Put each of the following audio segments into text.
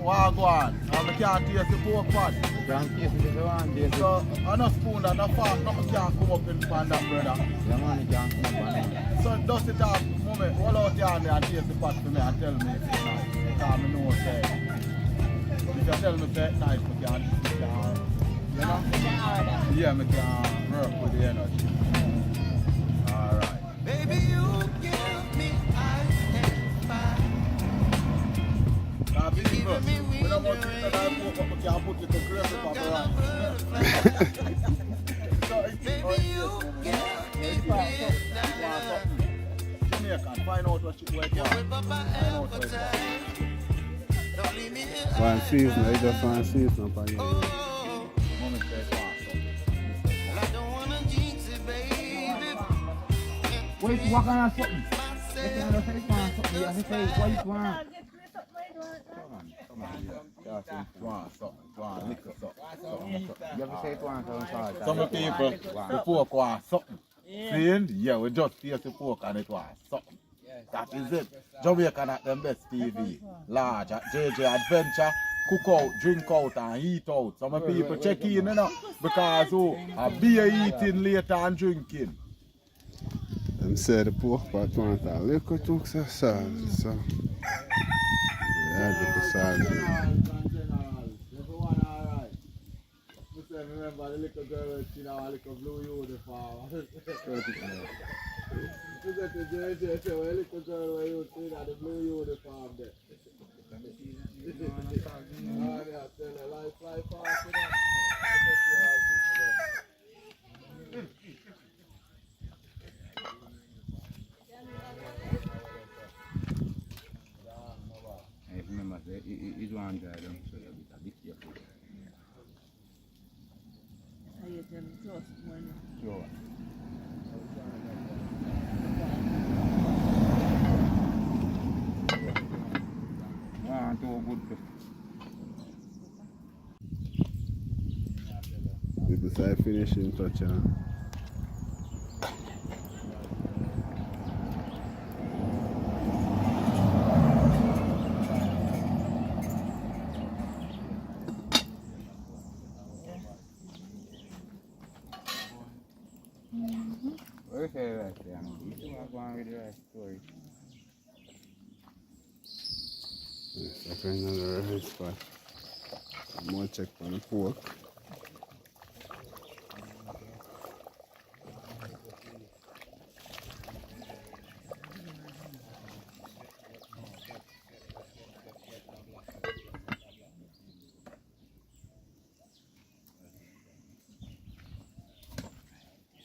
Wagwan. I can't taste the pork pot. Can't taste it if you want taste it. So, on a spoon and a fork, nothing can't come up in pan that, brother. Yeah, man, it can't come up on it. So, dust it off, moment, roll out your hand and taste the pot for me and tell me if it's nice. Because I know say, if you tell me say it's nice, I can, you know? Yeah, I can work with the energy. Alright. Baby, you give me ice and fire. Now, people, we don't want to put it on pork, but we can put it to gravy for the So, it's Baby, you give me midnight. Jamaican, find out what you want. You whip up my appetite. Don't leave me here. One season, I just one season upon you. Oh, Moment says I don't wanna jinx it, baby. Wait, what kind of something? What kind of something? You have to say what you want. You have to say it once or twice. Some people, the pork was something. See? Yeah, we just taste the pork and it was something. That is it. Jamaican at them best TV. Large at JJ Adventure. Cook out, drink out and eat out. Some people check in, you know, because a beer eating later and drinking. Them say the pork pot want a little too salt, so yeah, the salt. Remember the little girl in our little blue uniform. You said to JJ, say, well, little girl where you see that the blue uniform there. Oh, yeah, tell her, life fast, you know. Remember, it's one guy, so you have to be careful. Sure. Too good. People say finishing touch, huh? Where's the rice there? You are going with the rice story. Yes, I find another rice spot. More check on the pork.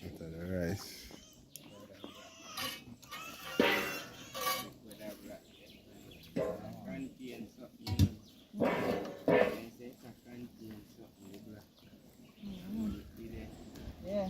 Look at the rice. Yeah.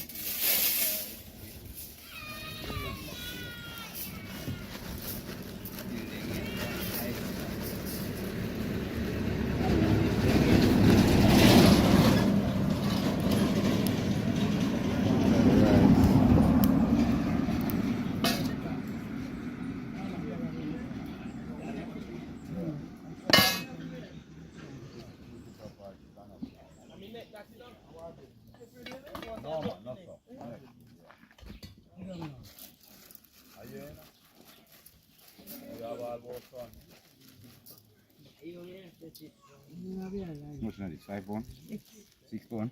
No, man, not so. What's that? 5 pound? 6 pound?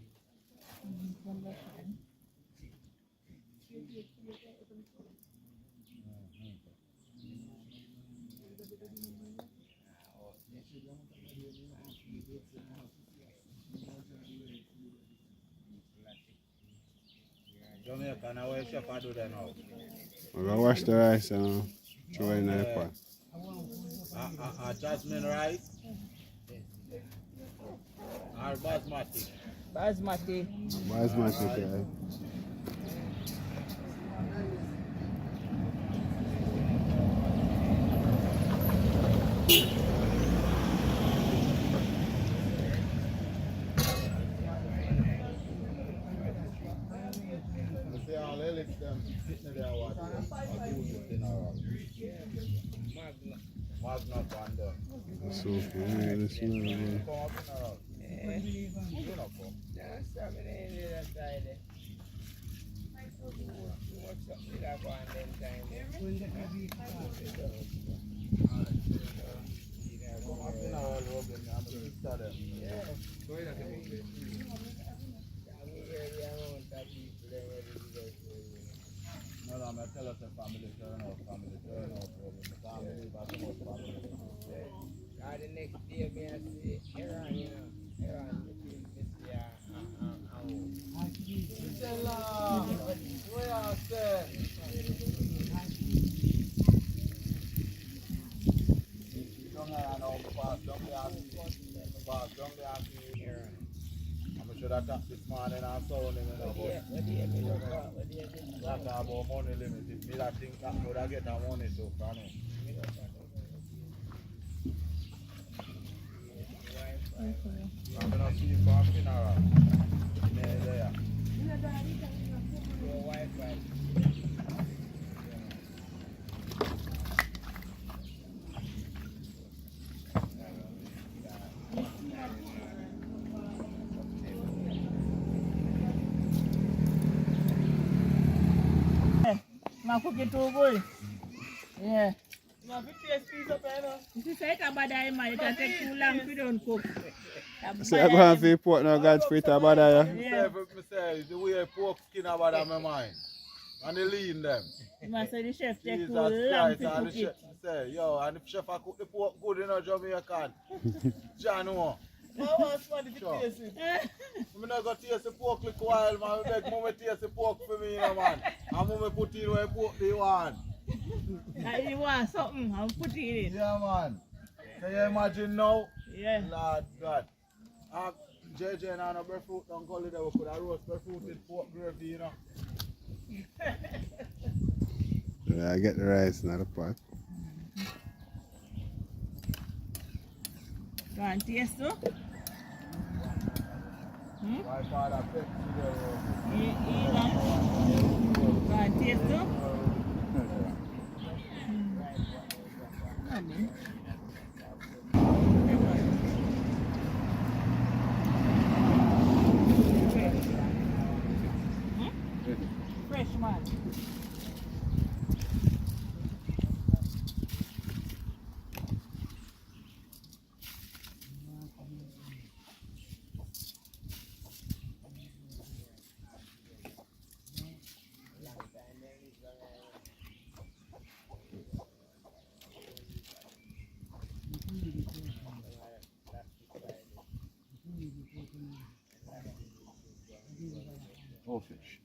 Jamaican, how is chef do that now? I'm gonna wash the rice and throw it in the pot. Jasmine rice or basmati? Basmati. Basmati rice. See all the lips them sitting there watching. Magna Panda. So, yeah, this one. No, I'm going to tell us a family turn out, family. The next day, me I see Iran, you know, Iran, I'm sure that tax this morning and so on, that's about money limit. If me that think that would I get that money so far. I'm going to see you for a funeral. There. your Wi-Fi. Ma cook it too good. Yeah. If you say about that, man, it will take too long if you don't cook. So I go and feed pork now, God's free to about that. Yeah. Say, the way pork skin about my mind. And they lean them. Man, so the chef take Jesus too long Christ, to and cook the chef it. say, yo, and if chef I cook the pork good in a Jamaican, John no. I want somebody to Sure. taste it. I'm not going to taste the pork like a while, man. I beg mama taste the pork for me, you know, man. And mama put in where pork they want. You want something, I'll put it in. Yeah, man. Can you imagine now? Yeah. Lord God. JJ and I breadfruit don't call it there. We could have roast breadfruited pork gravy, you know. Yeah, I get the rice, not the pot. You want taste too? My father picked me there. You want taste too? Fresh man. Oh, fish.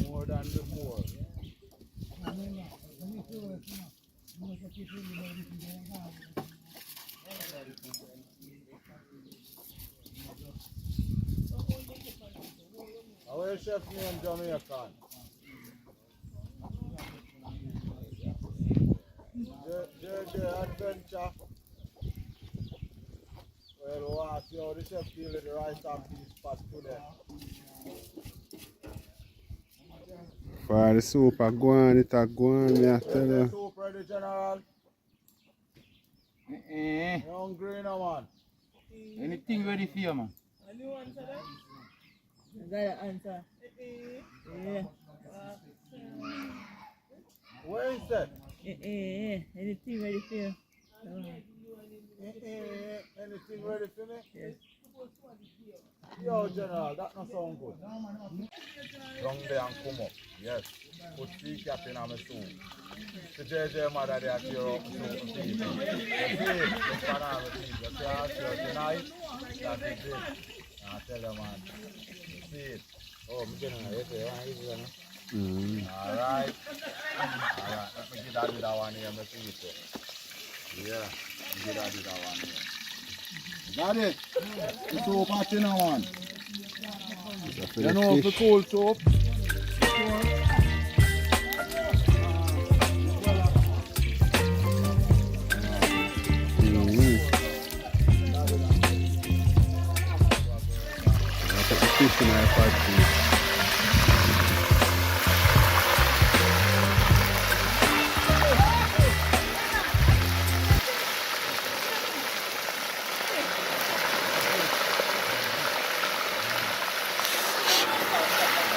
More than before. How is chef name Jamaican? JJ Adventure. Well, we'll ask you how the chef deal with the rice and peas pot today. For the soup, I go on, it I go on, me I tell The you. soup ready, General. You hungry now, man? Anything ready for you, man? You gotta answer. Yeah. Where is that? Anything ready for you? Anything ready for me? Yes. Yo, General, that not sound good. Down there and come up. Yes. Put sea cap in my soup. The JJ mother there tear up the soup and feed me. You see it? Look at all the people. You see our shirt tonight? That is it. I tell you, man. You see it? Oh, I'm getting it. Alright. Alright. Let me get out with that one here. Let me see it. Yeah. Get out with that one here. Got it? The soap hot in now, one. That's for You the know, the fish. cold soap. I put the fish in our pot too.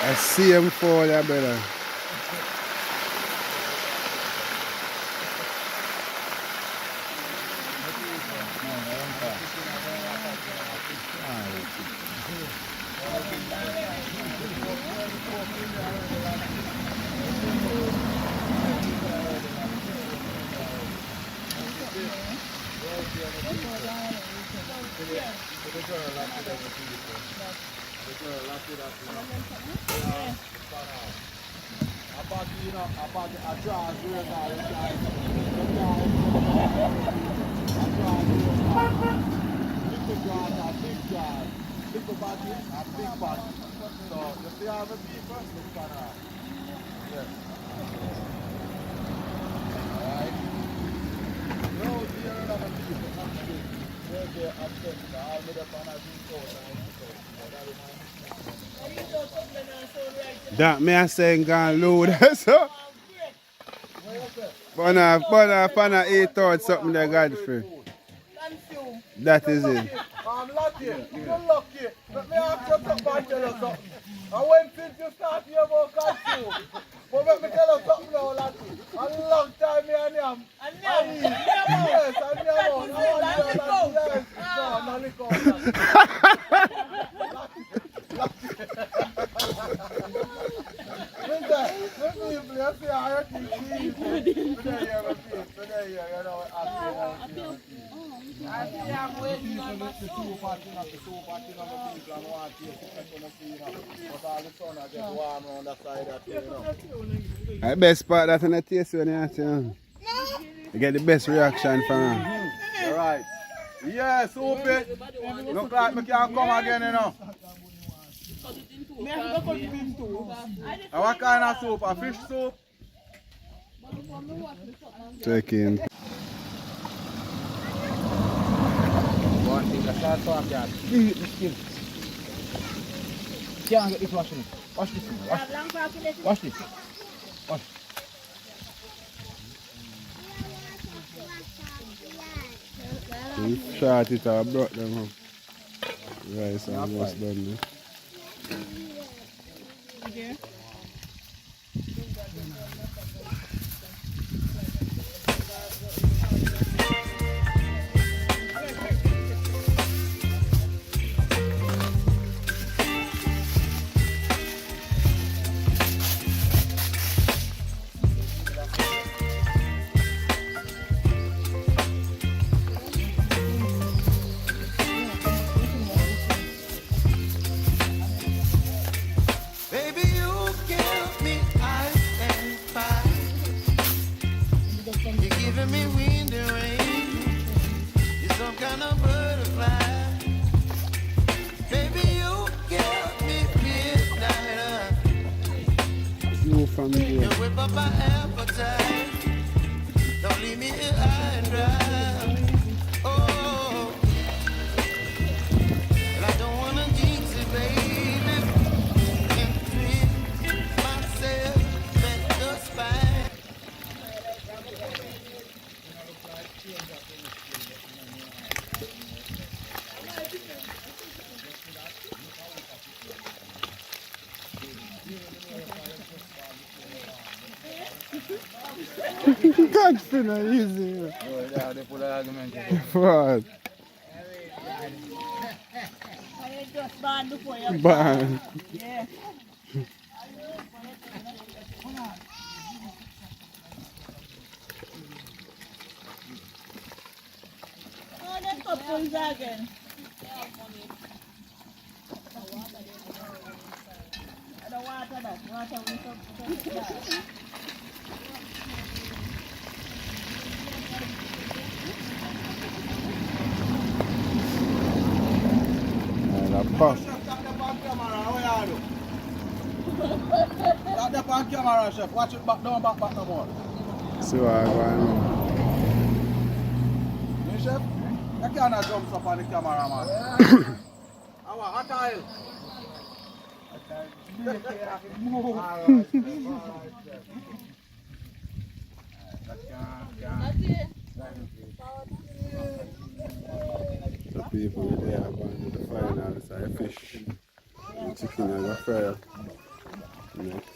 I see him fall there, brother. That me I saying gone load so. Pana eat out something there, Godfrey. That is it. I'm lucky. You're lucky. Let me ask you something and tell you something. I went since you start here about costume. But let me tell you something now, Lucky. A long time me and him. Yes, and him. Yes. No, no liquor. The best part that's in the taste when you ask you. You get the best reaction from him. Alright. Yeah, soup it. Look like me can't come again, you know. And what kind of soup? A fish soup? Checking. One thing, I start talking, I eat the skin. Can't get this washing. Wash this. Wash this. Wash. You shot it or brought them up. Rice almost done there. From here. You whip up my appetite. Don't leave me here high and dry. Oh, and I don't wanna jinx it, baby. And treat myself at the spine. Godfrey not easy. Oh, yeah, they put an argument in. What? I just banned before you. Ban. Yeah. Oh, that couple is again. I don't want that. Water will come. Pop. Chef, stop the on camera. How you do? Stop the on camera, chef. Watch it back down, back no more. See what I go on. Hey, chef, you can't jump up on the camera, man. How hot oil? So people they are going to the finals. I fish, and chicken and a fry. Next.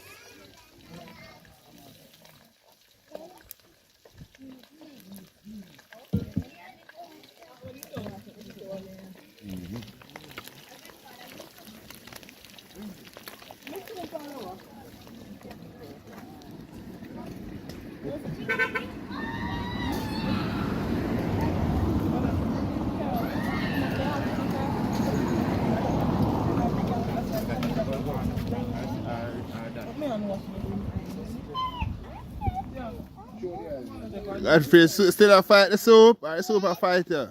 Godfrey still a fight the soup, or the soup a fight you?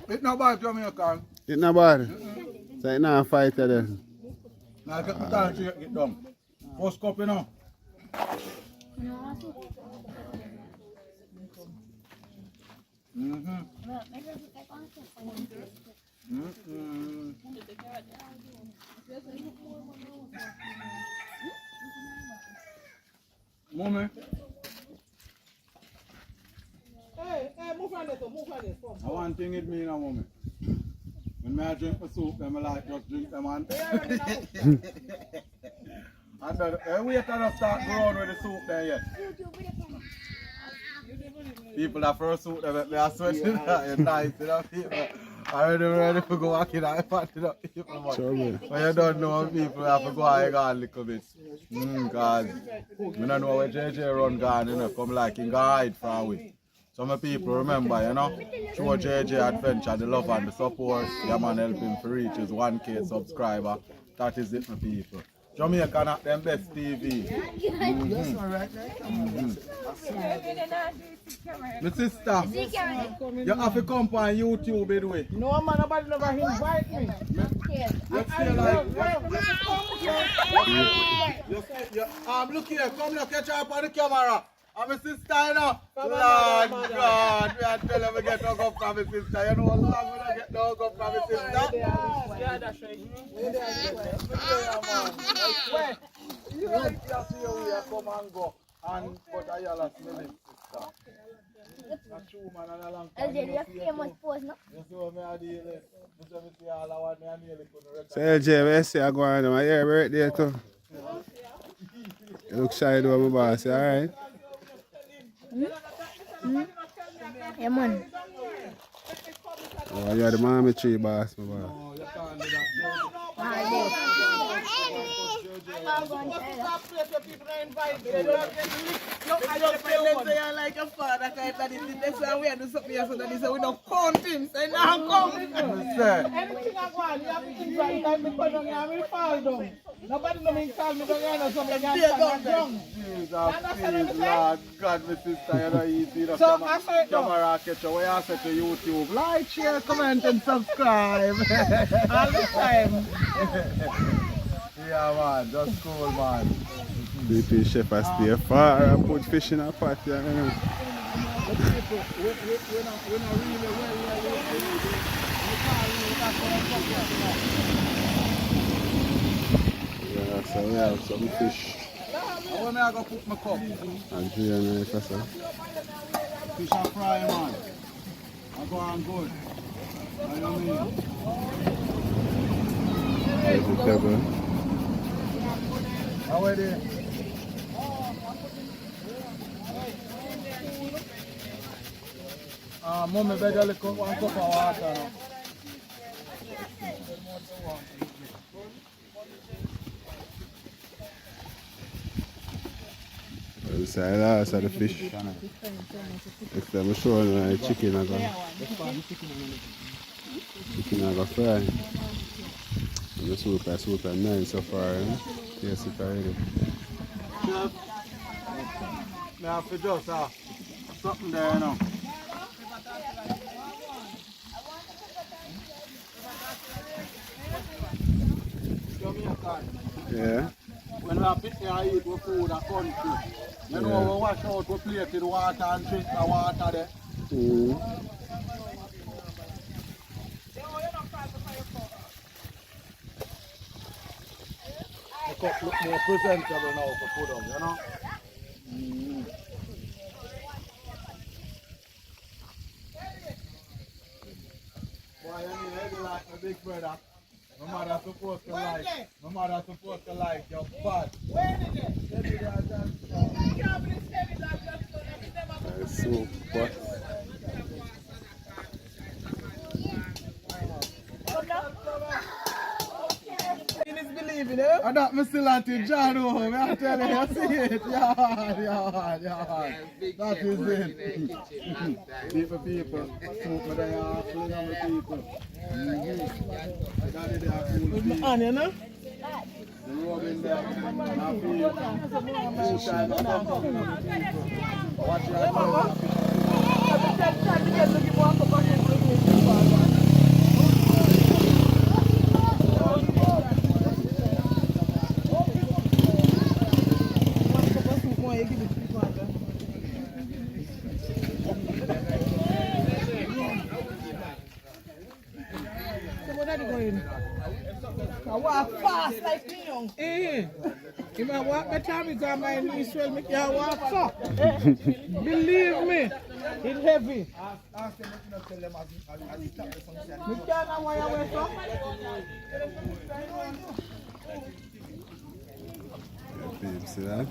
It's not bad, Jamaican. It's not bad. So it's not a fight you then. Now get the time to get done. First cup, you know. Mommy. Hey, move on this, move on this. One thing it mean, mommy. When I drink the soup, then I like just drink them and and then wait till I start growing with the soup there yet. People that first soup, they are sweating that nice, you know, people. Already ready to go back in and pot it up, people. But you don't know people have to go and go a little bit. Because I don't know where JJ run gone, you know, come like in hide from away. Some people remember, you know, show JJ Adventure the love and the support. Yeah, man, help him to reach his 1K subscriber. That is it, my people. Jamaica not them best TV. My sister, you have to come on YouTube, by the way. No man, nobody never invite me. Let's feel like, look here, come look, catch up on the camera. I'm a sister, you know. Lord God, we are telling me get dug up from my sister. You know how long we get dug up from my sister? Yeah, that's right. You like to see how we come and go. And but I all smell it, sister. That's true, man, and a long time. LJ, you're famous post, no? You see what I deal with? You see all I want me and nearly couldn't So LJ, where you see I go on? My hair right there too. You look shy though, my boss, alright? Yeah, man. Oh, you're the mommy tree boss, my boss. Oh, you can't do that. I just feel let's say I like a father type that is this way we do something else that is we don't count him. Say now come. Anything I want, you have to invite time because I will fall down. Nobody know me call me down here or something. I'm drunk. Jesus, please, Lord God, my sister, you know easy. So I say it now. Camera catch you, what you say to YouTube? Like, share, comment and subscribe. All the time. Yeah, man, just cool, man. BP chef has stay far and put fish in a pot, you know. We're not really well. Yeah, so we have some fish. When I go put my cup, And Julian, like I said. fish and fry, man. I go on good. You know what I mean? Vegetable. How are they? Mommy, better look up 1 cup of water now. Inside last of the fish. Next time I show you the chicken I go. Chicken I go fry. And the soup is nice so far, taste it already. Chef, I have to just something there, you know. Yeah. When we are picking and eat with food and country, you know, we wash out, we plate with water and drink the water there. Mm. The cup look more presentable now for put on, you know. Boy, you mean, heavy like my big brother. My mother supposed to like, your bad. Soup pot. Believing it. And that me still anti John home, I tell you, you see it, yeah. That is it. People, soup me there, filling on the people. Daddy there, cool people. Onion, no? The rubbing there, and people. Two times, I come from the people. Watch your mouth. Every time you get looking for a cup of I walk fast like me, young. If I walk by time because my knees swell, me can't walk so. Believe me, it's heavy. Me can't why I wear so. Babe, see that?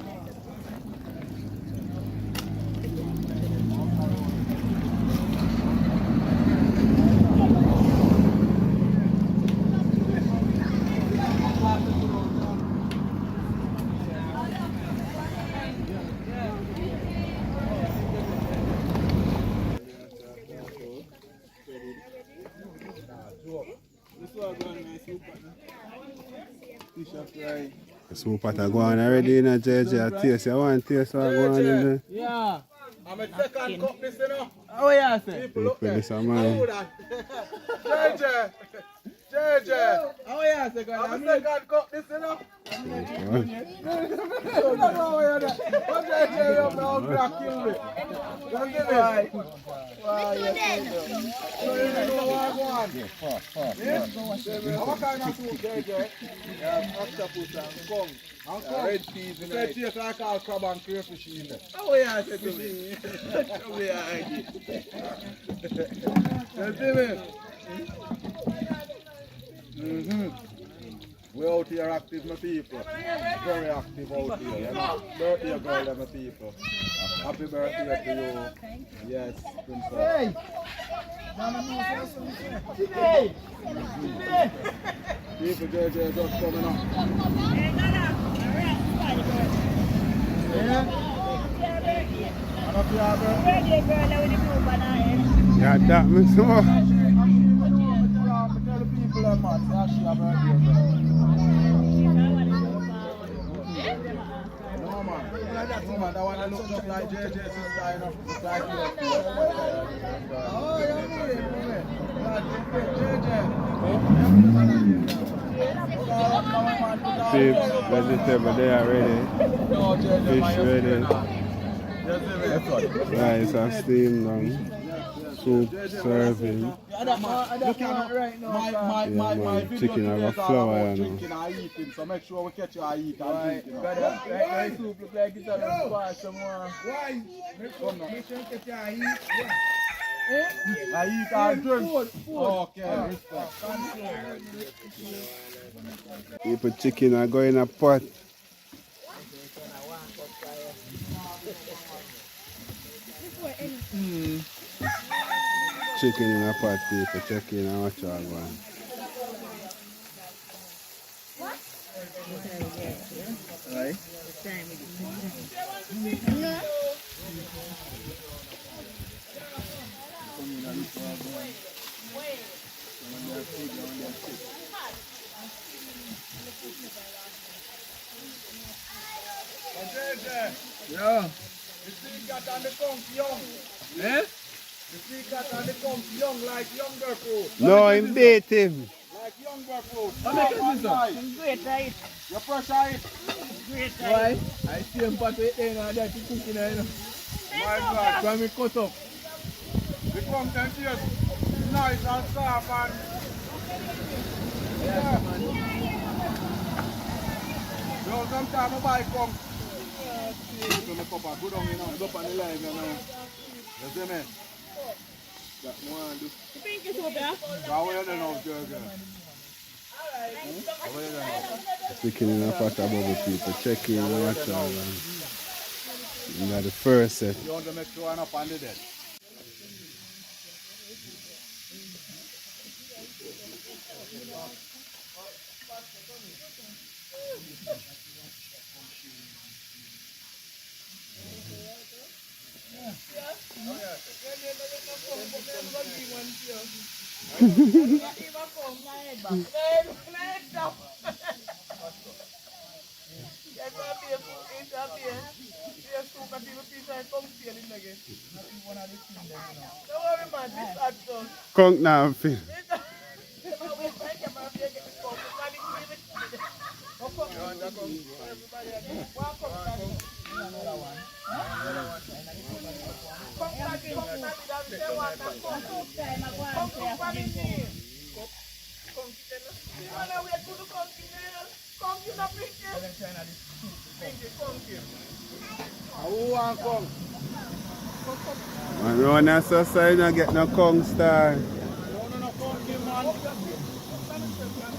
The soup pot are going already, you know, JJ. Taste, I want to taste what going in there. Yeah. I'm a second cup this, you know. Oh, yeah, sir. People look there. This a man. JJ. Oh, yeah, sir. I'm a second cup this, you know. What kind of soup, JJ? Octopus and kong. Red peas in it. It like all crab and crayfish in it. Oh, yeah, sir. Oh, yeah. We out here active, my people. Very active out here, you know. Birthday girl, my people. Happy birthday to you. Yes, Princess. Hey! Hey! People, JJ just coming up. Yeah? And up your birthday? Yeah, that me so. I tell the people that man, that's your birthday girl. No man, that one look just like JJ's sister, you know. It's like you. Oh, Chips, vegetable, they are ready. Fish ready. Rice and steam down. Soup serving. Look at right now. My chicken have a flour, you know. Drinking and eating, so make sure we catch you and eat and Right, drink, you know. brother, that soup look like it's on the spot somewhere. Why? Make sure you get your heat. I eat and drink. Okay, respect. You put chicken and go in a pot. Chicken in a pot, people. Check in and watch all one. Right. Yeah. The secret and the conch young. Eh? The secret and the conch young like younger crew. No, him beat him. Like younger Great, right? Your pressure it. Great, Why? I see him put it in and that he cooking it. My God. When we cut up. The content here is nice and soft and Yeah, man. you know, sometimes I buy come. So my papa go down, you know, go on the line, you know. You see me? That one do. You think it's over there? How are you doing now, Jurgen? How are you doing now? Sticking in a pot of bubble people, checking and watch all and that's the first set. You want to make sure I'm up on the dead? Conk now, feel. Who want come? And when I saw sign, I get no conk star.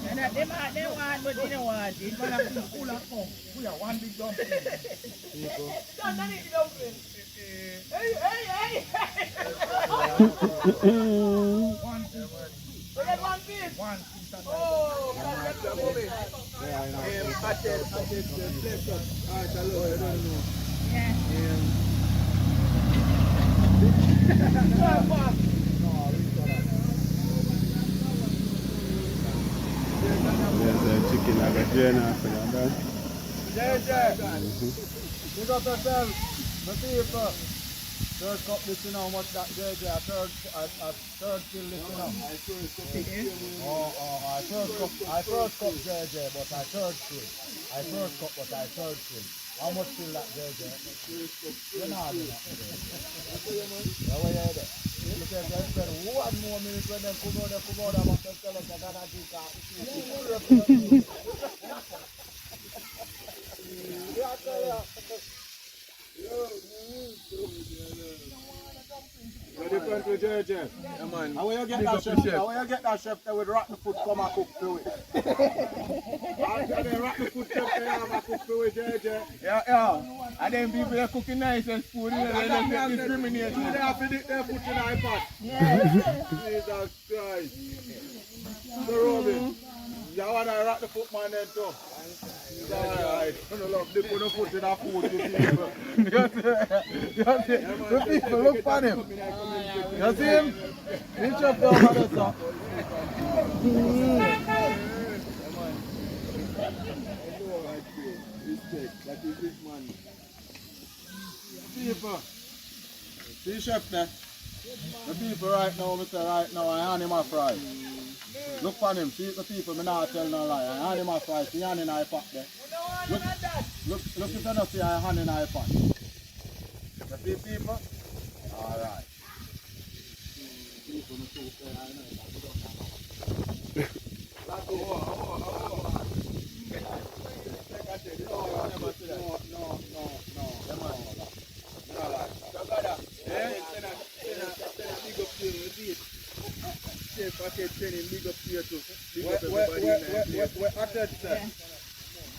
And that they want, but they don't want it. It's gonna be full of fun. We are one big dumpling. Don't need the dumpling. Hey! One piece. We get one piece. One piece. Oh, that's the movie. There's a chicken I got drain off for that. Pick up yourself, my people. Third cup listen how much that JJ, a third fill listen up. I first cup JJ, but I third fill. I first cup, but I third fill. How much fill that JJ? You're not doing that today. How are you there? Look at them, spend 1 more minute when they come out, I'm going to tell us that I drink coffee. Ready for it, JJ? Yeah, man. How will you get that chef? How will you get that chef there with rotten food come and cook through it? After the rotten food chef there and cook through it, JJ. Yeah. And then people are cooking nice and food, you know, they don't get discriminated. They have to dip their foot in the iPad. Jesus Christ. So Robin, you want to rock the foot man then too? Alright. You don't love dipping the foot in the food, you see. You see? The people look for him. You see him? He chopped over the top. That is this man. People, see chef there? The people right now, Mr. Right now, I animal fry. Look for him, see the people, me not tell no lie. I animal fry, see hand in I pot there. Look if you don't see I hand in I pot. You see people? Alright. People, me soup there, I know.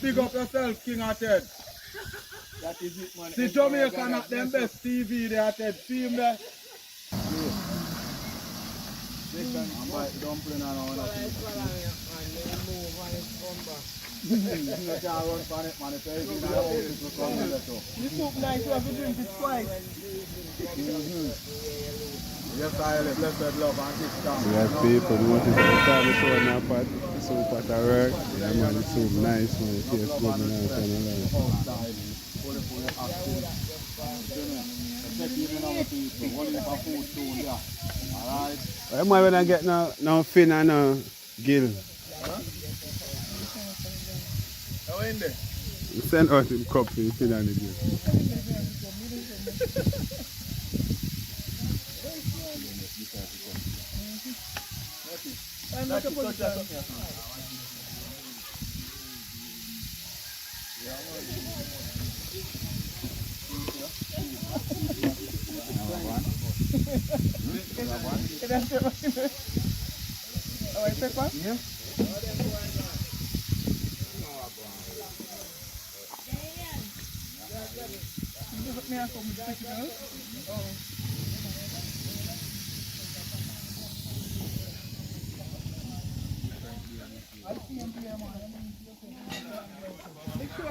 Big up yourself, King Ted. That is it, man. See Jamaica not them best TV there, Ted. See him there? I'm like dumpling and all that. You can't run for it, man. If anything, I hope it will come with it too. You soup nice, you have to drink it twice. Yes, I have blessed love and this time. We have people notice every time we show in our pot, the soup pot at work. Yeah, man, the soup nice, man. It tastes good, man. I'm telling you. Alright? Why am I when I get no fin and no gill? Oh, in there. Send out him cups in Culinary again. Yeah.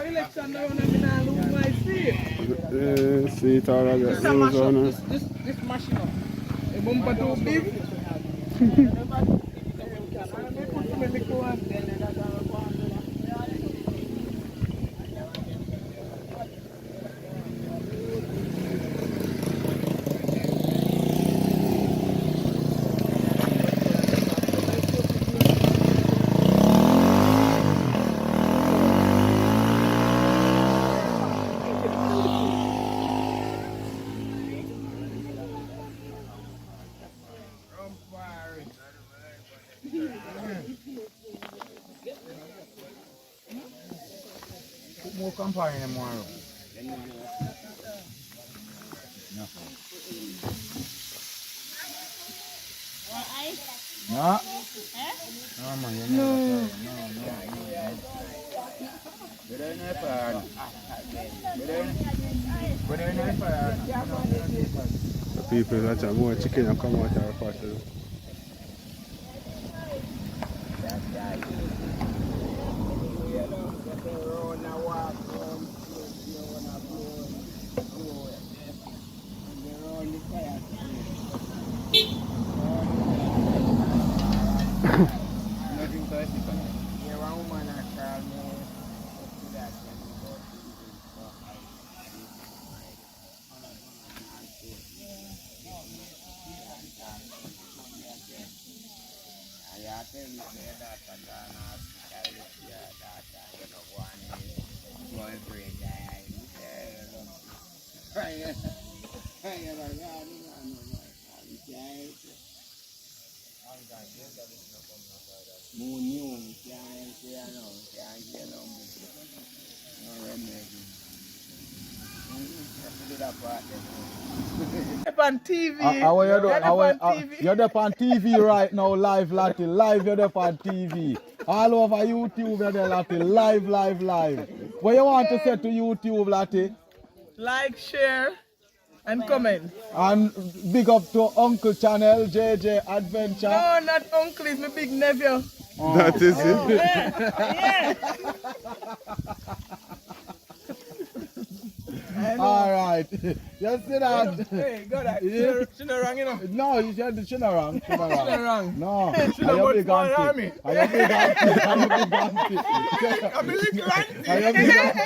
Election now, I'm not lose my seat. Sweet all of This that. a mash up. This machine up. The bumper too big. Put more campfire in tomorrow. No. No, man, you no. Get in there fire. Get in there fire. The people that have more chicken and come out of our party. On TV. You're there on TV right now, live, Lottie. Live, you're there on TV. All over YouTube, you're there, Lottie. Live. What you want to say to YouTube, Lottie? Like, share, and comment. And big up to Uncle Channel, JJ Adventure. No, not uncle, it's my big nephew. That is it. Yeah. All right. You see that? Hey, go that. She not wrong, you know. No, you said she not wrong. She not She not wrong. wrong. No. She not Are you but big small auntie? army. Are you big auntie? Are you big auntie? I'm a little auntie. Are you big auntie?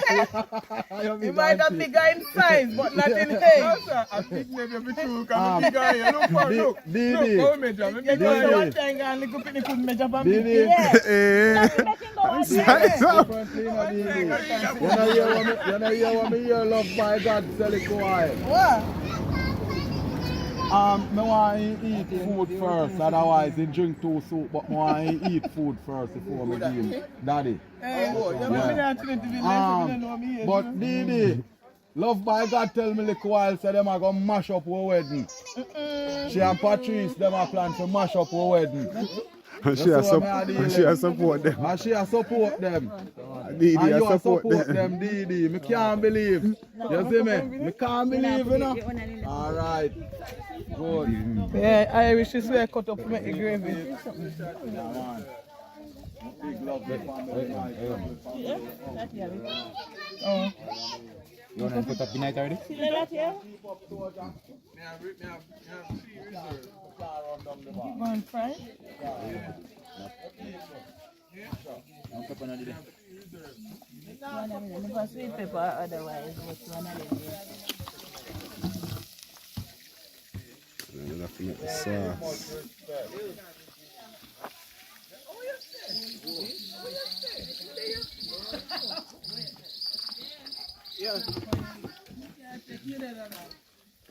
Are you He big might have auntie? bigger in size, but not in height. No, sir, I big never be true. I'm a big guy. Look, look. Didi. Look, how measure? I'm a You big know, guy. one time and little pitty could measure for me. Didi. Size up. Differently, you know, Didi. You know hear what me hear, love by God, sell it quiet. What? Me want to eat food first, otherwise he drink two soup, but me want to eat food first before me give him. Daddy. Hey, you Yeah. not to the village, you don't know me. But Didi, love by God tell me little while, say them are going to mash up our wedding. She and Patrice, them are plan to mash up our wedding. And she has support them. And she a support them. Didi And you has a support support them. them, Didi. Me can't believe. You see me? Me can't believe, you know. All right. Good. Yeah, I wish this way cut up to make the gravy. Big love the family. Oh. You want to put up the night already? See that here? Go and fry. Don't put on the Never sweet pepper otherwise, but one of them. We'll have to make the sauce.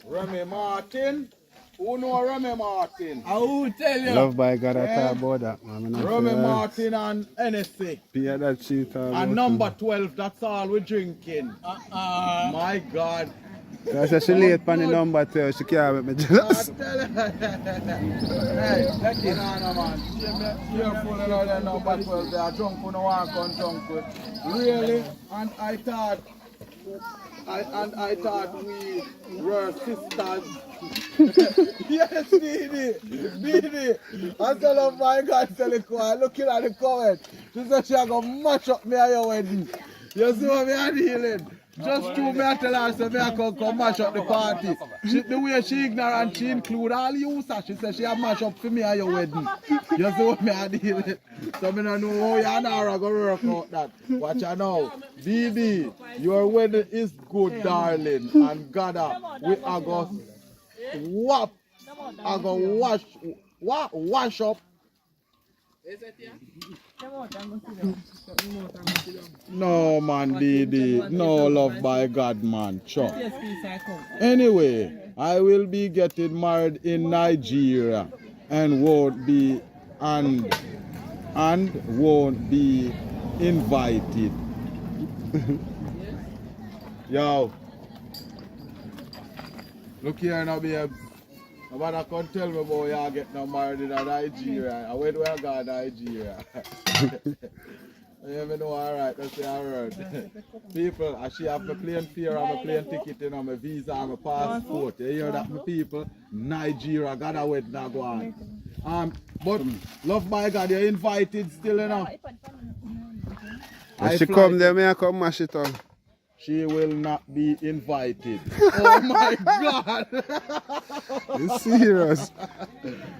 Remy Martin. Who know Remy Martin? I will tell you. Love by God, I talk about that, man. Remy Martin and NSC. Pia that cheat And number 12, that's all we're drinking. My God. I said she late on the number 12, she can't make me jealous. I tell you. Hey, let it on, man. Careful about that number 12. They are drunk when they want to come drunk with. Really? And I thought we were sisters. Yes, Didi. I said, oh my God, Selikwa, looking at the comment. She said she going to mash up me at your wedding. You see what me are dealing? Just to me I tell her, so me I come mash up the party. The way she ignorant, she include all you, sir. She said she a mash up for me at your wedding. You see what me are dealing? So me don't know how you and her going to work out that. Watch her now. Didi, your wedding is good, darling. And God, we are going to whop. I go wash up. No man, Didi. No love by God, man. Sure. Anyway, I will be getting married in Nigeria and won't be invited. Yo. Look here now, babe. Nobody can tell me about you getting married in Nigeria. Where do I go Nigeria? You know, alright, that's the word. People, I she have my plane fare and my plane ticket, you know, my visa and my passport. You hear that, my people? Nigeria, got a wedding now go on. But, love by God, you're invited still, you know. If she come there, may I come mash it on? She will not be invited. Oh my God! It's serious.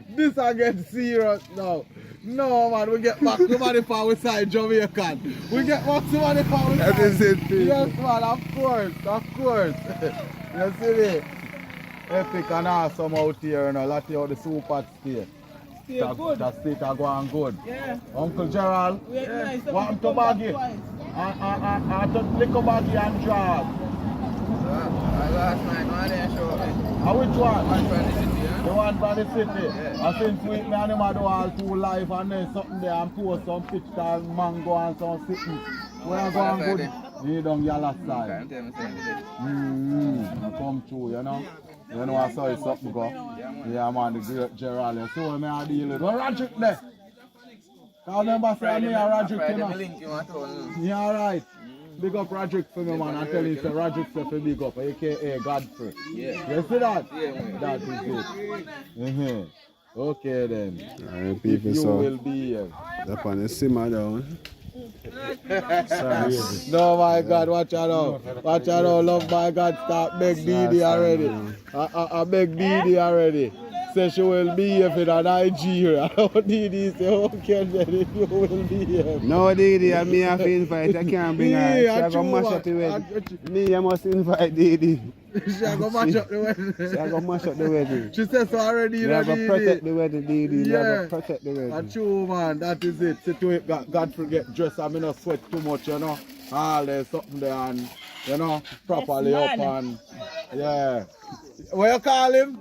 This I get serious now. No man, we get back to money for our side Jamaican. We get back to money for our side. That is it, people. Yes man, of course. You see me? Epic and awesome out here, you know. Let's see how the super stay. Good. The state are going good. Yeah. Uncle Gerald, Yeah. want to baggy? And to liquor baggy and drag. Last night, man, they showed me. Which one? One from the city, huh? The one from the city. Yeah. And since we me and him do all two live and then something there and post some picture and mango and some sitting. We are going good. You don't yellow side. Can't tell me something. I come through, you know. You know I saw it something go. Yeah man, the great Gerald. You saw me I deal with. Where Roderick there? I remember saying me and Roderick, you know. Yeah, alright. Big up Roderick for me, man. I tell you, so Roderick say for big up, aka Godfrey. Yeah. You see that? Yeah, man. That is it. Okay then. Alright, people, You so will be here. up on the simmer down. No, my God, watch out now. Watch out now. Love my God, start beg Didi already. I beg Didi already. Say she will be here for the Nigeria. Didi say, okay, then you will be here. No, Didi, I may have to invite. I can't bring her. She Yeah, have to mash up the wedding. Me, I must invite Didi. She go mash up the wedding. She have to mash up the wedding. She says so already, We have to Didi. protect the wedding, Didi. We Yeah. have to protect the wedding. True, man, that is it. See to it, God forget dress. I mean, not sweat too much, you know. All there's something there and, you know, properly up and, yeah. What you call him?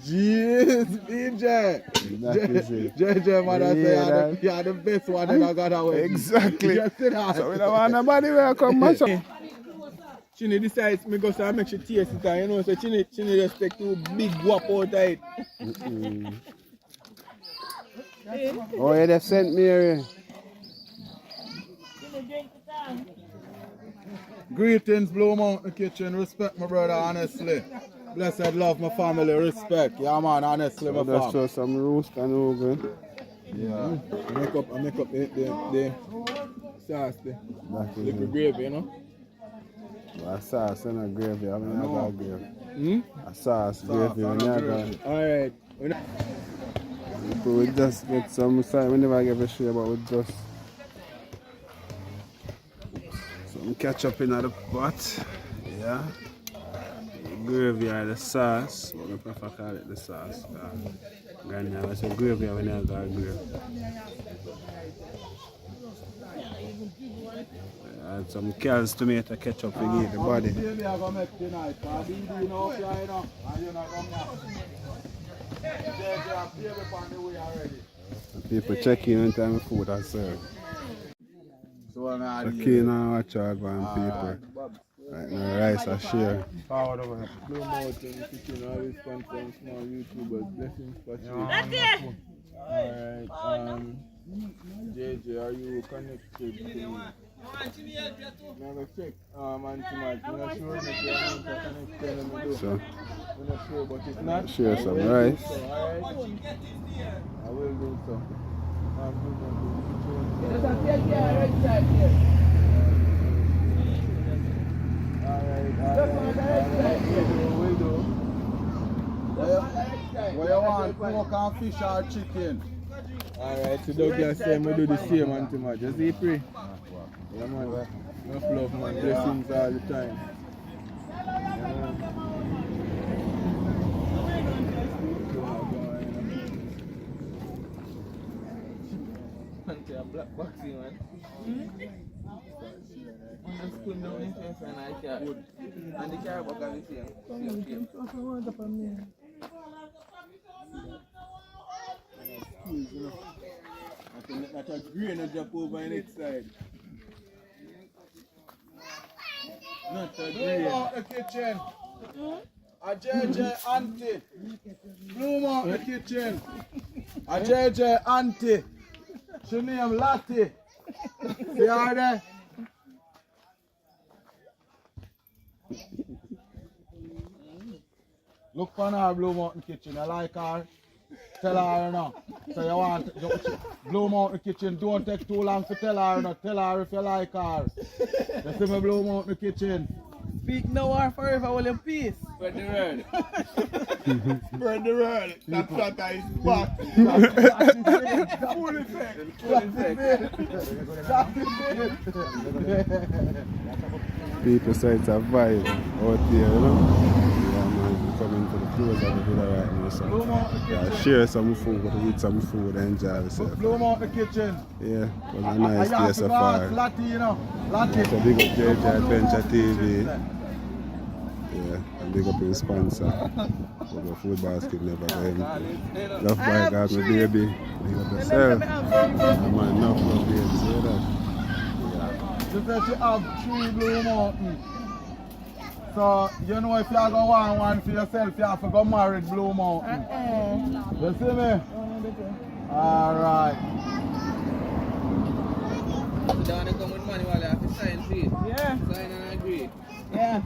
Jeez, DJ. That is it. JJ, man, I Yeah, say you're the best one that I got away. Exactly. You see that? So we don't want nobody where come mash up. Chini decides me go so I make she taste it and you know so Chini respect to big guap out of it. Oh, yeah, they sent Mary. Greetings, Blue Mountain Kitchen. Respect my brother, honestly. Blessed love my family. Respect. Yeah, man, honestly, my Let's fam. show some roast and over. Yeah. I make up the sauce there. That is Little it. gravy, you know. A sauce and a gravy. I mean, I got gravy. Hmm? A sauce, gravy. When you got. Alright. We just get some side. We never give a shit, but we just some ketchup in the pot. Yeah. Gravy or the sauce. But we prefer call it the sauce. Granny, I say gravy when I got gravy. Add some Cal's tomato ketchup to give the body. Baby, I go make tonight. Cause BB no fly, you know. And you not come here. JJ and baby on the way already. People check in on time food are served. So now So keen and watch out man people. Right now rice are share. Forward over here. Blue Mountain Kitchen, always content small YouTubers, blessings for you. Alright, JJ, are you connected to me? Never check, Antimat, I'm not sure if you're connected. So I'm not sure, but if not, share some rice. so, alright? I will do so. Will do. What you want? Pork and fish or chicken? Alright, so Douglas said we do the same, Antimat. Just be free. Yeah, man. Enough love, man. Blessings all the time. Black boxing, man. I'm putting down his face and I can't. And the car back on the same. That's a green and jump over on its side. Not a Blue green. Mountain Kitchen. A JJ Auntie. Blue Mountain Kitchen. A JJ Auntie. She name Lottie. See her there? Look for her Blue Mountain Kitchen. You like her? Tell her now. So you want Blue Mountain Kitchen. Don't take too long to tell her now. Tell her if you like her. You see me Blue Mountain Kitchen. Speak no or forever will in peace. Spread the word. Spread the word. That flatter is back. Full effect. People say it's a vibe out there, you know. Yeah man, we're coming to the close of the video right now. So yeah, share some food, eat some food, enjoy yourself. Blue Mountain Kitchen. Yeah, it was a nice day so far. Lottie, you know. Lottie. So big up JJ Adventure TV. Yeah, and big up your sponsor. So the food basket never go empty. Love by God, my baby. Big up yourself. Yeah, man, enough love, baby. See that? She said she have 3 Blue Mountain. So, you know if you are going to want one for yourself, you have to go marry Blue Mountain. You see me? Alright. You don't want to come with money while you have to sign for it. Yeah. Sign and agree. Yeah.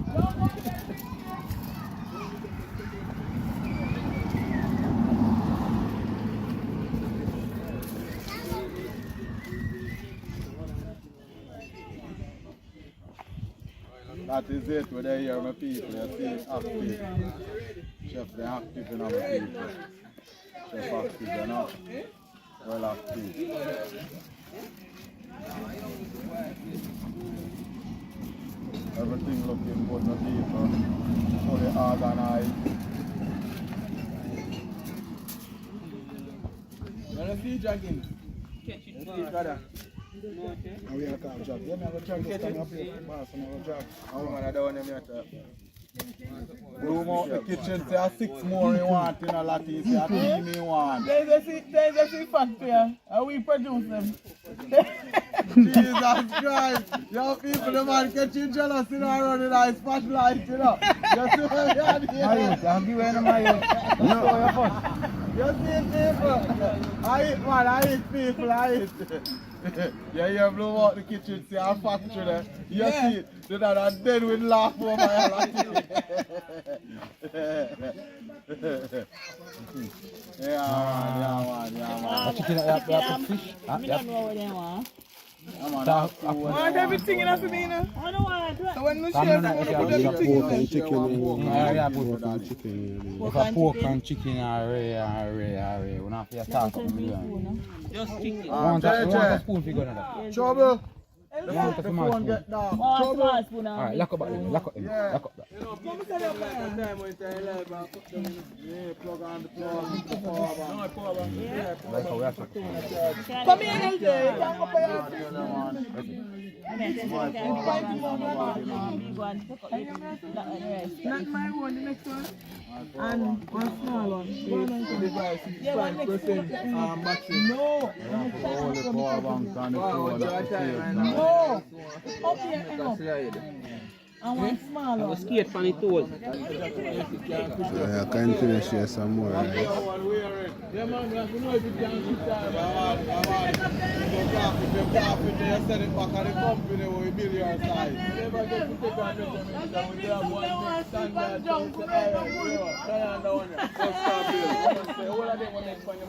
That is it, where they hear my people, you see active. Chef, they active in our people. Chef active, you know? Well active. Everything looking good, my people. Fully organized. You want to see dragging? Catch it, brother. And we are going to drop. Yeah, I'm going to drop this time up here. Boss, I'm going to drop. I'm going to do one of them. Blue Mountain Kitchen, say 6 more you want in a lot, you say 3 you want. There's a factory and we produce them. Jesus Christ! Yo people, the man get you jealous, you know, around the nice spotlight, you know. You see what we are here? I'll give you any my youth. No. You see people? I eat man, I eat people, I eat. Yeah, you blow out the kitchen, see our factory there. You see it, then I'm dead with laugh over my life. Yeah, man. Chicken, you have fish? I don't know what they want. Yeah, man. I want everything in a Sabina. I don't want to. So when we share, I want to put everything Pork and chicken. Yeah, Pork and chicken. If a pork and chicken array. We don't have to talk about it. Just chicken. We want a spoon for going on. Trouble. You want a small spoon? Get down. Alright, lock up that. Lock up that. Yeah, plug on the plug. Like how we have to. Come here, LJ. Yeah. Not my one, the next one. And one small one. Device 65% battery. No. All the power banks and the phone. No. Up here enough. And one small one. Skate from the toes. Yeah, continue to share some more. Right? Yeah, man, you have to know if you can keep that. You set it back at the company where we build your size. You never get to take our measurements down. We have one standard. Turn on down here. First start build. All of them want to expand.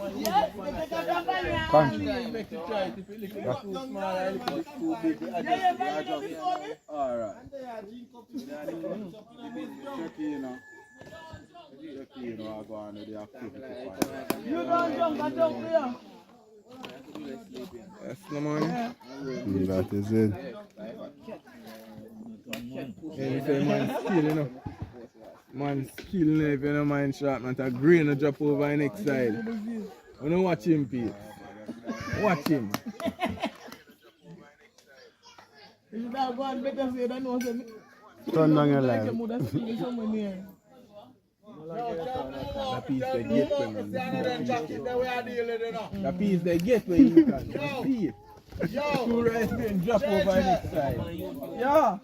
Country. Make it try it. If it looks too small or if it's too big, we adjust. Alright. Check in now. You know, I go on with the activity. You don't jump, I jump here. That's no money. That is it. Yeah, you say man skill, you know. Man skill, if you don't mind shot, man. A green will drop over the next side. You know, watch him, Pete. Watch him. If you don't go and better say that, no, say Turn down your light. the piece they get when man. The piece they get when you can. See it. Two rice and drop over the next side. Yeah.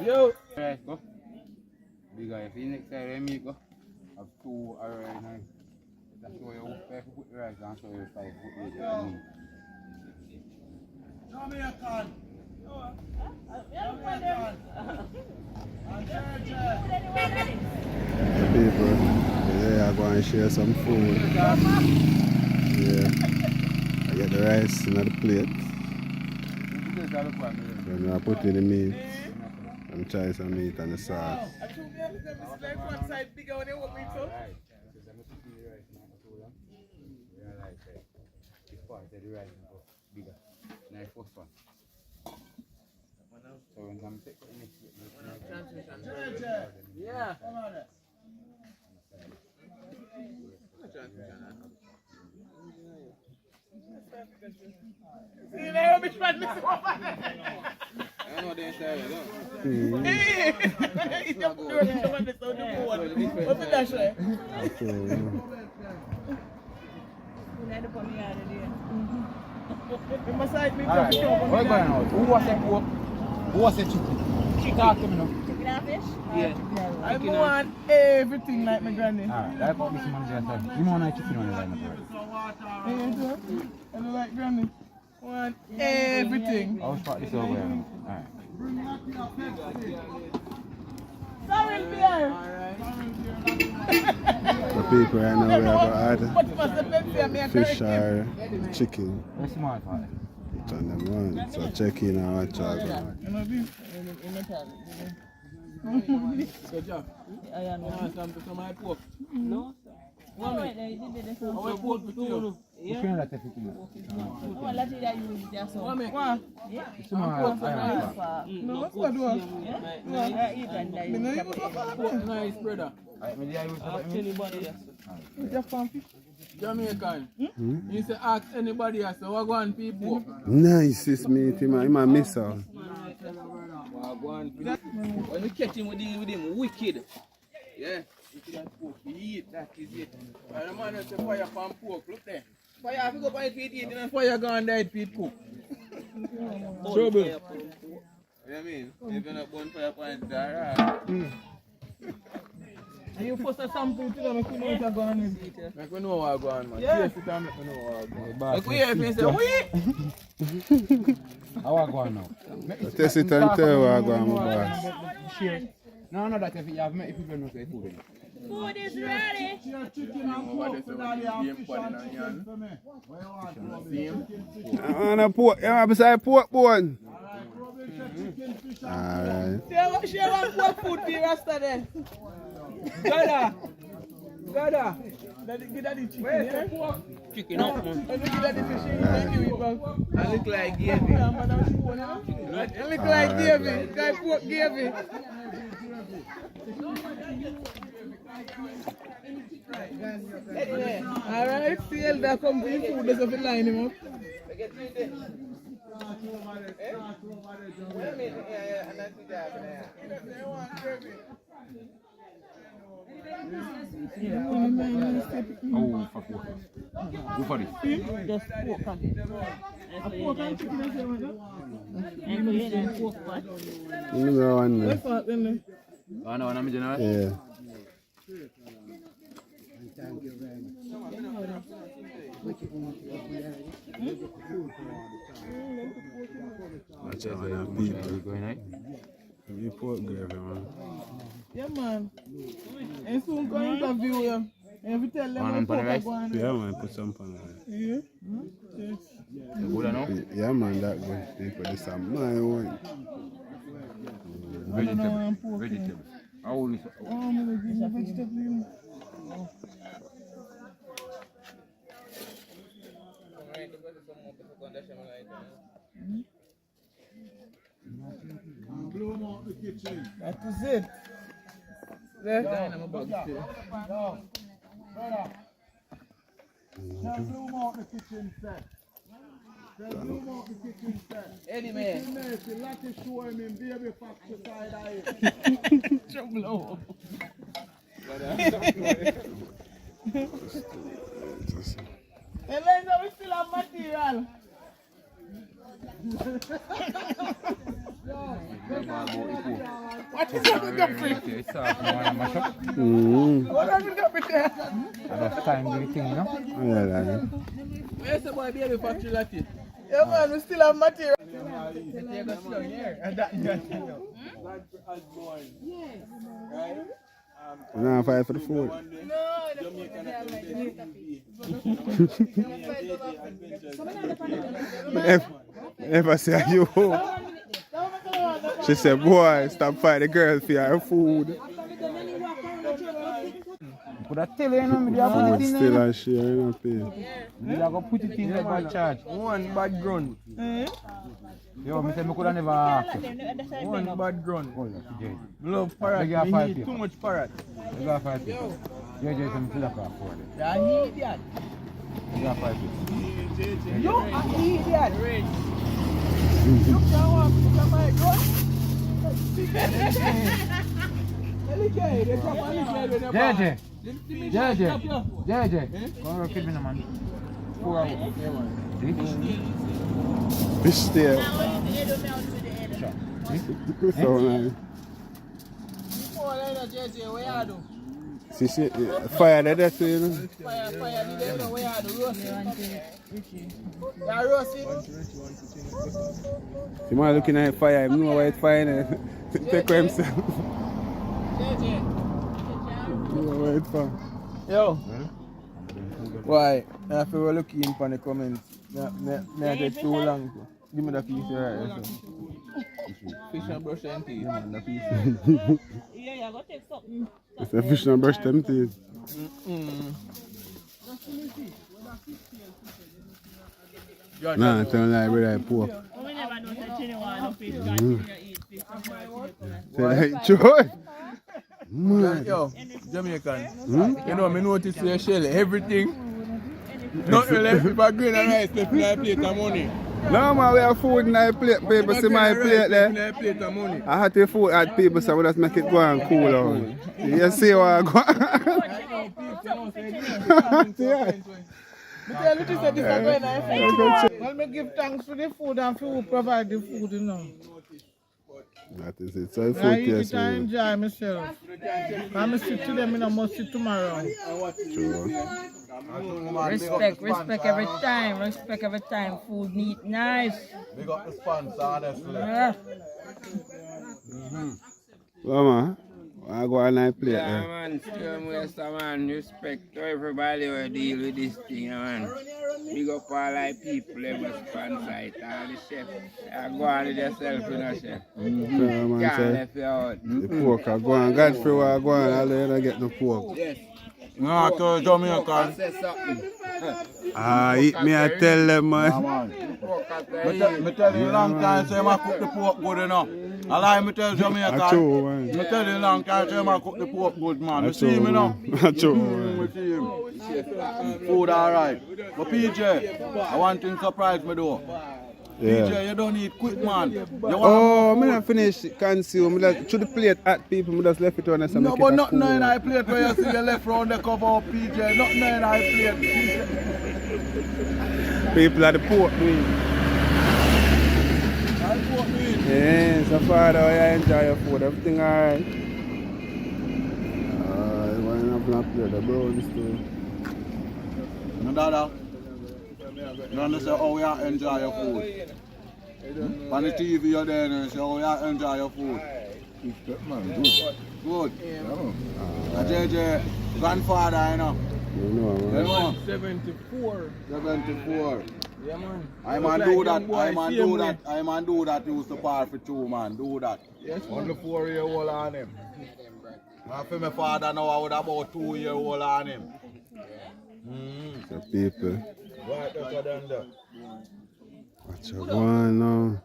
Yo. Right, go. Big guy, if you next time I meet go, have 2 alright now. That's why you put the rice and show you 5 foot. Jamaican. People, yeah, I'm going to share some food. Yeah. I get the rice in the plate. Then I put in the meat. And try some meat and the sauce. I told me like one side bigger when they want me to. So when I'm taking it, Yeah. See, now which one this one? I know they say it, Hey! It's a poor one that's on the board. What's the dash there? You must side me. alright, what going on? Who was that pork? Who was that chicken? Talk to me now. Chicken and fish? Yeah. I want everything like my granny. Alright, that's what Mr. Manager said. You want a chicken on the line up there? I don't like granny. Want everything. I'll spot this over here. Alright. Sorry, beer. The people right now, we have to What must have been there? Me add fish or chicken. That's smart, father. Which one them want. So check in and watch out. Good job. I am Some to my pork. No. Our pork with you. Which one that you think? What? Smart. No, what's that one? Pork nice, brother. Jamaican. You say ask anybody else, so what go on people? Nice, this meat. He might miss out. When you catch him with him, wicked. Yeah. He eat, that is it. And the man will say fire from pork, look there. Fire, if you go by feet eating and fire go and died feet cook. Trouble. You know what I mean? If you're not born fire point, alright. And you post a sample to them, if you know what go on in. Make me know what go on, man. Yeah. Taste it and make me know what go on. Like we hear if you say, wait! How I go on now? Test it and tell what I go on, my boss. No, that if you have met people know say food. Food is ready. I want a pork. You want beside pork bone? Alright. Share one pork food for Rasta then. Gada. Give that the chicken, yeah? Chicken up, man. Give that the fish, thank you, Ivan. I look like Gavy. I look like Gavy. Guy pork Gavy. Alright, see that come to food, there's a line him up. Oh, for pork. Go for it. Just pork and a pork and chicken as well. And pork pot. You know one there. What's that then? Oh, no, I'm general. Yeah. Watch out for them people. Going right? You pork gravy, man. Yeah, man. And soon go interview you. If you tell them what pork go on. Yeah, man, put some pan on it. Yeah? Yes. Good enough? Yeah, man, that good. People, this is my one. Vegetable. Vegetable. How is Oh, I'm going to give you vegetable. That is it. There. Any man. Trouble. Eliza, we still have material. What is that with the it's soft. You want to mash up? What is it with there? Enough time to the thing, you know? Yeah, that. Where's the boy baby factory Latin? Yeah, man, we still have material. Now fight for the food. If I say you, she said, boy, stop fighting the girl for your food. Could I tell you, you know, me have Food put it in still there. a share, you know, pay. Me have put it in there by charge. One bad grunt. Yo, me say me could have never asked you. One bad grunt. Oh, yeah, Jay. Love parrot. Beg you Me a eat 5 too much parrot. You got 5 people. Jay, some fill up for it. Yeah, I eat that. You got 5 people. You I eat that. You can't walk to my grunt. JJ, come on, keep me, man. 4 hours. Fish still. So nice. See, fire there too, you know. Fire, you know where the roasting. You might looking at fire, you know where it's fire. Take for himself. You know where it's fire. Yo. Why? If you were looking for the comments, I get too long. Give me the piece right. Fish and brush and teeth. The piece. Yeah, go take something. It's a fish and brush them teeth. Nah, tell me like brother, pork. We never know that you want to fish. You eat fish. Say like, Joy. Man. Yo, Jamaican. You know, I notice your shell, everything. Nothing left if I grain and rice left in my plate of money. No man, we have food in my plate, people see my plate there. Plate of money. I had to food at people so we just make it go and cool out. You see what I go yeah. Because it is a disappointment. Well, me give thanks for the food and for who provide the food, you know. That is it. So I food eat it taste and good. enjoy myself. I'm sit to them, I must sit tomorrow. True. Respect every time. Food neat, nice. Big up the sponsor, honestly. Yeah. Well, man, I go on night plate Yeah, there. man, still Wester, man. Respect to everybody who deal with this thing, man. Big up all like people, every sponsor it, all the chef. I go on with yourself, you know, chef. Yeah, man, Can't say, left you out. the pork, I go on. Godfrey, I go on, I'll let you get the pork. Yes. No, to Jamaican. Say something. Eat me, I tell them, man. Me tell you long time, say I cook the pork good enough. I like me tell Jamaican. I true, man. Me tell you long time, say I cook the pork good, man. You see true, me now? I true, Me man. see him. Food alright. But PJ, I want to surprise me though. Yeah. PJ, you don't eat quick, man. You want Oh, more I food? not finish consume. To the plate at people, I just left it on us. No, but nothing in I plate where you see the left round the cover of PJ. Nothing in I plate. People at the port, man. I put me in. Yeah, so far though, you enjoy your food. Everything alright. Why not play the brownies too? No, Dada. You understand how you enjoy your food? On the TV you're there and say how you enjoy your food. Good. JJ, grandfather, you know. You know, You man. know? 74. 74. Yeah, man. I man Look do like that. young boy, I man same do way. that. I man do that. Used to par for 2 man. Do that. Yes, only 4-year-old on him. After my father now, I would about 2-year-old on him. So people, Right up and down. what you going now?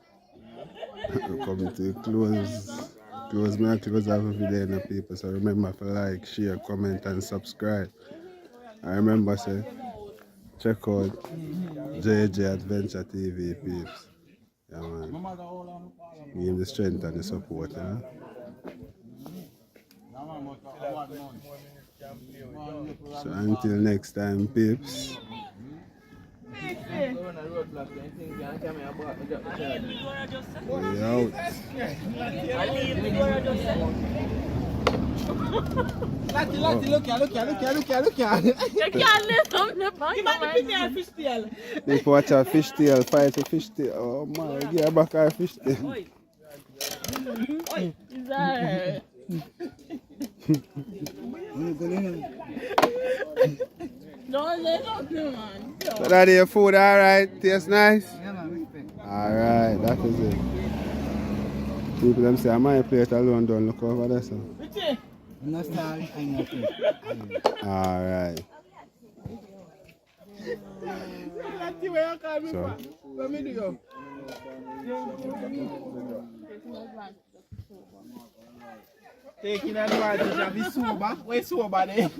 We're coming to close. Close my close off every day now, people. So remember to like, share, comment and subscribe. I remember say check out JJ Adventure TV peeps. Yeah man. Give him the strength and the support, yeah? So until next time peeps. We out. Lati, look here. You can't lift up the back. Give me the picture fish tail. If you watch a fish tail, fight a fish tail. Oh my, get back our fish tail. It's alright. Don't let up, man. So that your food, alright? Tastes nice? Alright, that is it. People them say, my plate alone don't look over there, so. Alright. Lati, where you call me So. from? What me do you? Taking advantage of the sober. Where sober then?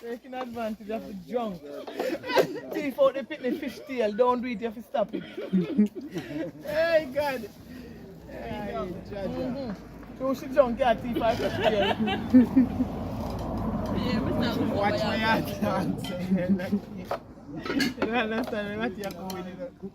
Taking advantage of the drunk. Thief out the picnic fish tail. Don't do it, you have to stop it. Hey, God. Hey, Jaja. So she drunk, you thief out fish tail. Watch my hand. You understand what you're going with?